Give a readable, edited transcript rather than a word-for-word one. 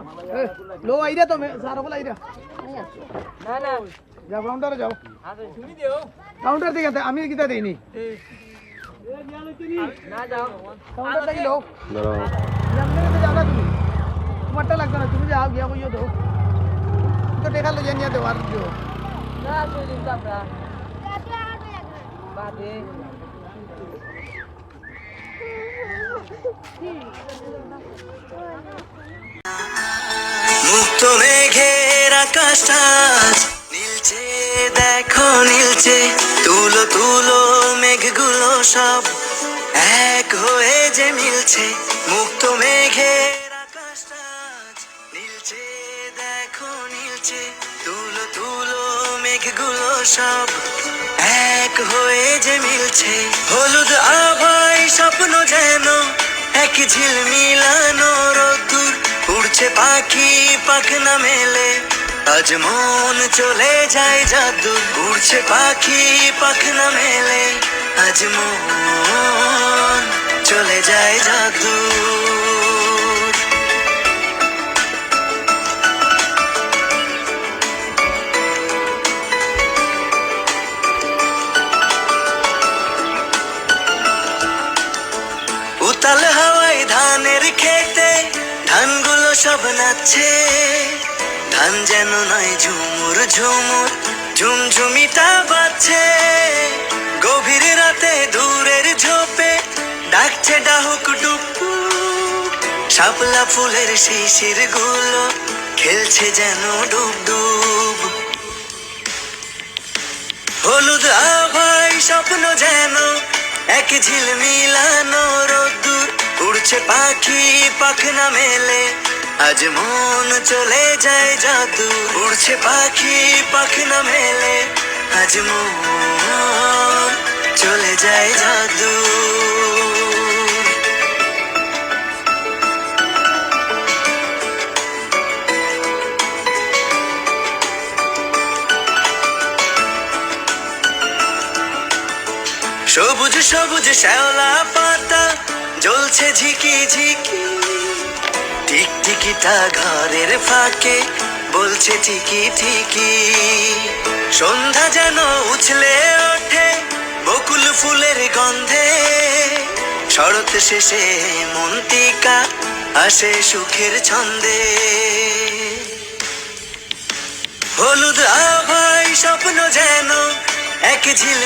लो आइरा तो मैं सारा बोला आइरा না না যাও কাউন্টারে যাও তুমি দিও কাউন্টার দিকে আমি কিতা দেইনি না যাও কাউন্টার থেকে লো সামনে তো যাও না তুমি তোমারটা লাগবে না তুমি যাও গিয়া কইও দাও তো দেখা লো জানিয়া দাও আর দিও না তুই দিতা বাদে মুক্ত মেঘের আকাশটা নীলচে দেখো নীলচে তুলো তুলো মেঘগুলো সব এক হয়ে যে মিলছে মুক্ত মেঘের আকাশটা নীলচে দেখো নীলচে তুলো তুলো মেঘগুলো সব এক হয়ে যে মিলছে হলুদ আভায় স্বপ্ন যেন এক ঝিলমিলানো রোদ্দুর উড়ছে পাখি পাখনা মেলে আজ মন চলে যায় জাদু উড়ছে পাখি পাখনা মেলে আজ মন চলে যায় জাদু উতাল হাওয়ায় ধানের খেতে ধানগুলো সব নাচছে ধান যেন নয় ঝুমুর ঝুমুর ঝুমঝুমিটা বাজছে গভীর রাতে দূরের ঝোপে ডাকছে ডাহুক ডুকু শাপলা ফুলের শিশির গুলো খেলছে যেন ডুব ডুব হলুদ আভায় স্বপ্ন যেন এক ঝিলমিলানো রোদ্দুর উড়ছে পাখি পাখনা মেলে আজ মন চলে যায় জাদু উড়ছে পাখি পাখনা মেলে আজ মন চলে যায় জাদু সবুজ সবুজ শ্যাওলা পাতা জ্বলছে ঝিকি ঝিকি টিকটিকিটা ঘরের ফাঁকে বলছে ঠিকি ঠিকি সন্ধ্যা যেন উছলে ওঠে বকুল ফুলের গন্ধে শরৎ শেষে মন্তিকা আসে সুখের ছন্দে হলুদ আভায় স্বপ্ন যেন এক ঝিল